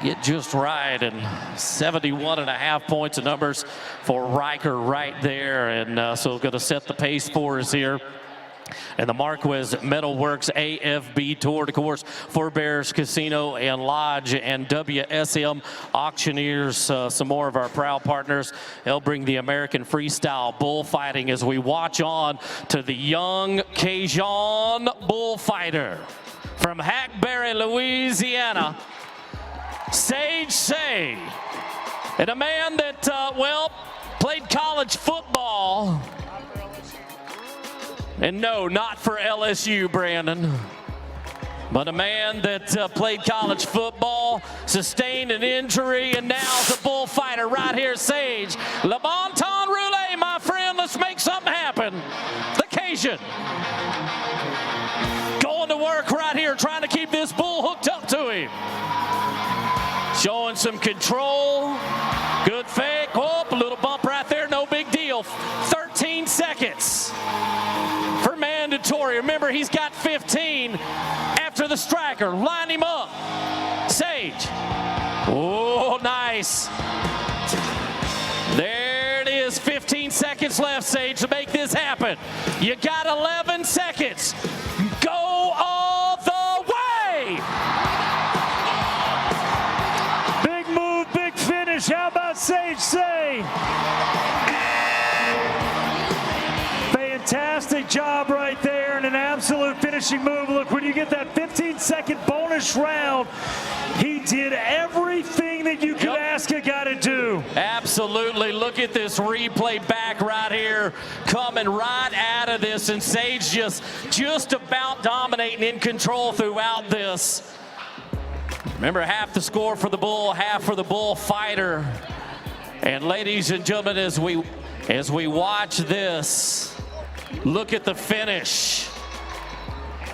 Get just right, and 71.5 points of numbers for Riker right there, and so going to set the pace for us here. And the Marquez Metalworks AFB Tour, of course, for Bears Casino and Lodge, and WSM Auctioneers, some more of our proud partners. They'll bring the American freestyle bullfighting as we watch on to the young Cajun bullfighter from Hackberry, Louisiana, Sage Say, and a man that, well, played college football. And no, not for LSU, Brandon. But a man that played college football, sustained an injury, and now's a bullfighter right here, Sage. Le bon temps roulé, my friend. Let's make something happen. The Cajun. Going to work right here, trying to keep this bull hooked up to him. Showing some control. Good fake. Oh, a little bump right there. No big deal. 13 seconds for mandatory. Remember, he's got 15 after the striker. Line him up. Sage. Oh, nice. There it is. 15 seconds left, Sage, to make this happen. You got 11 seconds. Go all the way. How about Sage Say? Fantastic job right there, and an absolute finishing move. Look, when you get that 15-second bonus round, he did everything that you could ask a guy to do. Absolutely. Look at this replay back right here, coming right out of this, and Sage just about dominating, in control throughout this. Remember, half the score for the bull, half for the bullfighter. And ladies and gentlemen, as we watch this, look at the finish.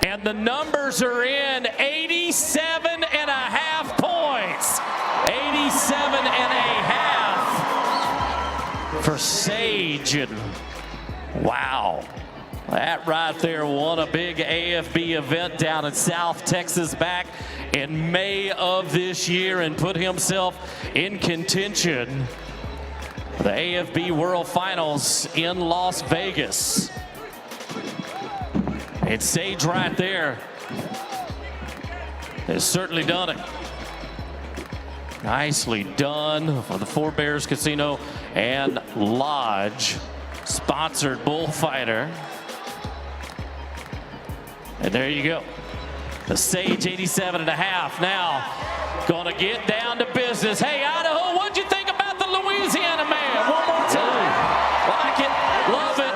And the numbers are in. 87.5 points. 87.5 for Sage. And wow. That right there won a big AFB event down in South Texas back in May of this year and put himself in contention for the AFB World Finals in Las Vegas. And Sage right there has certainly done it. Nicely done for the For Bears Casino and Lodge sponsored bullfighter. And there you go. The Sage 87.5 now gonna get down to business. Hey, Idaho, what'd you think about the Louisiana man? One more time. Like it, love it.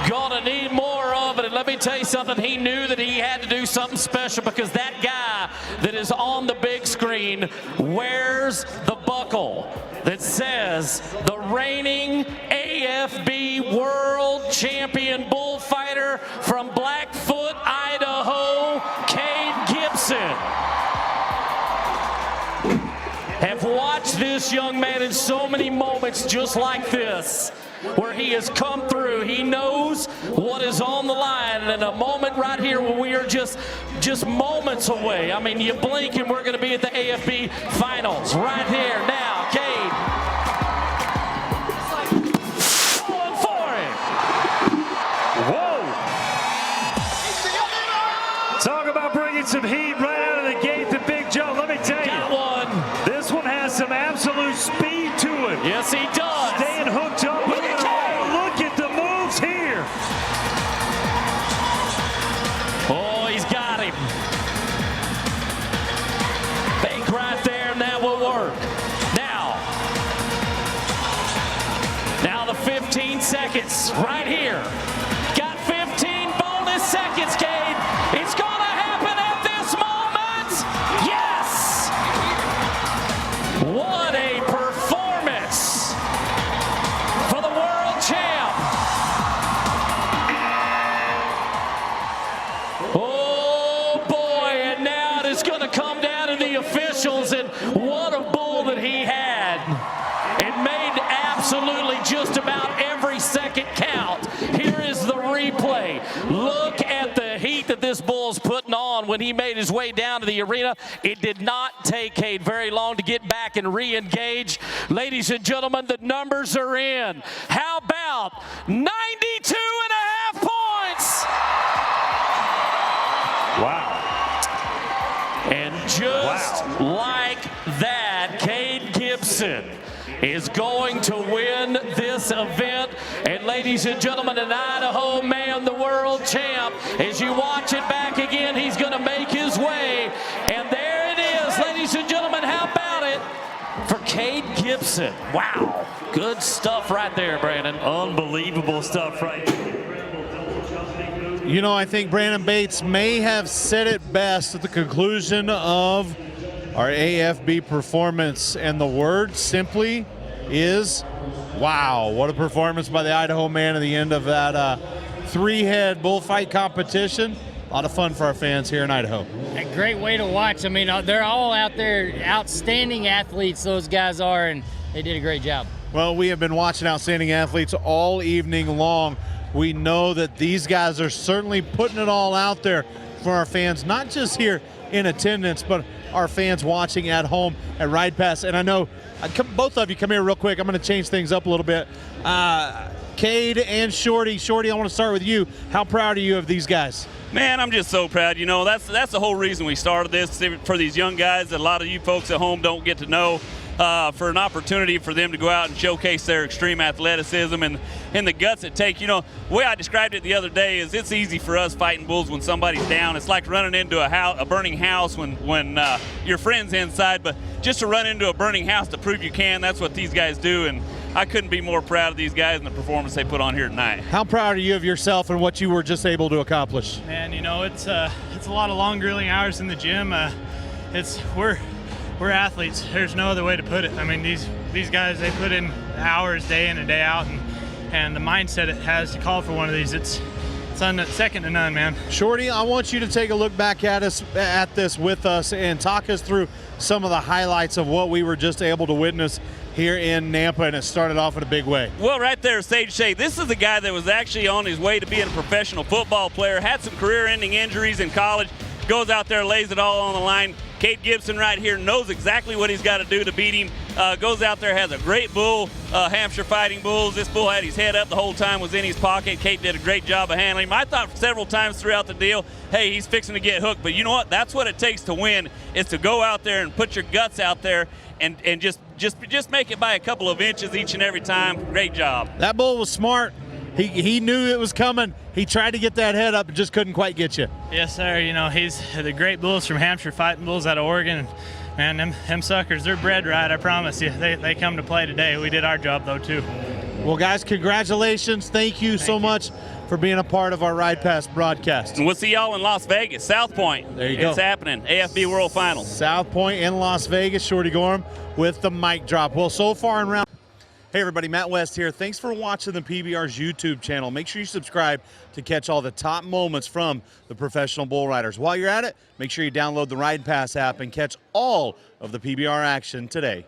Gonna need more of it. And let me tell you something, he knew that he had to do something special, because that guy that is on the big screen wears the buckle that says the reigning AFB World Champion bullfighter from Blackfoot, Idaho, Cade Gibson. Have watched this young man in so many moments just like this, where he has come through. He knows what is on the line, and in a moment right here where we are just moments away. I mean, you blink and we're going to be at the AFB Finals right here now. Cade going for it. Whoa! Talk about bringing some heat right out of the gate to Big Joe. Let me tell you, this one has some absolute speed to it. Yes, he does. Staying hooked up. Look at the moves here. Oh, he's got him. Fake right there, and that will work. Now the 15 seconds right here. Got 15 bonus seconds, Cade. It's gonna happen at this moment. Yes! What a performance for the world champ. Oh boy, and now it is gonna come down to the officials, and what a bull that he had. It made absolutely just about every second count. Here is the replay. Look at the heat that this bull's putting on when he he made his way down to the arena. It did not take Cade very long to get back and re-engage. Ladies and gentlemen, the numbers are in. How about 92.5 points? Wow. And just like that, Cade Gibson is going to win this event. And ladies and gentlemen, an Idaho man, the world champ. As you watch it back again, he's going to make his way. And there it is, ladies and gentlemen. How about it for Cade Gibson? Wow. Good stuff right there, Brandon. Unbelievable stuff right there. You know, I think Brandon Bates may have said it best at the conclusion of our AFB performance, and the word simply is wow. What a performance by the Idaho man at the end of that three-head bullfight competition. A lot of fun for our fans here in Idaho. A great way to watch. I mean, they're all out there, outstanding athletes, those guys are, and they did a great job. Well, we have been watching outstanding athletes all evening long. We know that these guys are certainly putting it all out there for our fans, not just here in attendance, but our fans watching at home at Ride Pass. And I know, both of you come here real quick. I'm going to change things up a little bit. Cade and Shorty. Shorty, I want to start with you. How proud are you of these guys? Man, I'm just so proud. You know, that's the whole reason we started this, for these young guys that a lot of you folks at home don't get to know. For an opportunity for them to go out and showcase their extreme athleticism and the guts it takes. You know, the way I described it the other day is it's easy for us fighting bulls when somebody's down. It's like running into a burning house when your friend's inside, but just to run into a burning house to prove you can, that's what these guys do. And I couldn't be more proud of these guys and the performance they put on here tonight. How proud are you of yourself and what you were just able to accomplish? Man, you know, it's a lot of long, grueling hours in the gym. We're athletes. There's no other way to put it. I mean, these guys, they put in hours day in and day out, and the mindset it has to call for one of these, it's second to none, man. Shorty, I want you to take a look back at this with us and talk us through some of the highlights of what we were just able to witness here in Nampa, and it started off in a big way. Well, right there, Sage Shea, this is a guy that was actually on his way to being a professional football player, had some career-ending injuries in college, goes out there, lays it all on the line. Cade Gibson right here knows exactly what he's got to do to beat him. Goes out there, has a great bull, Hampshire Fighting Bulls. This bull had his head up the whole time, was in his pocket. Cade did a great job of handling him. I thought several times throughout the deal, hey, he's fixing to get hooked. But you know what? That's what it takes to win, is to go out there and put your guts out there and just make it by a couple of inches each and every time. Great job. That bull was smart. He knew it was coming. He tried to get that head up and just couldn't quite get you. Yes, sir. You know, he's the great bulls from Hampshire Fighting Bulls out of Oregon. Man, them suckers, they're bred right, I promise you. They come to play today. We did our job, though, too. Well, guys, congratulations. Thank you so much for being a part of our Ride Pass broadcast. And we'll see y'all in Las Vegas, South Point. There you go. It's happening, AFB World Finals. South Point in Las Vegas. Shorty Gorham with the mic drop. Well, so far in round. Hey everybody, Matt West here. Thanks for watching the PBR's YouTube channel. Make sure you subscribe to catch all the top moments from the professional bull riders. While you're at it, make sure you download the Ride Pass app and catch all of the PBR action today.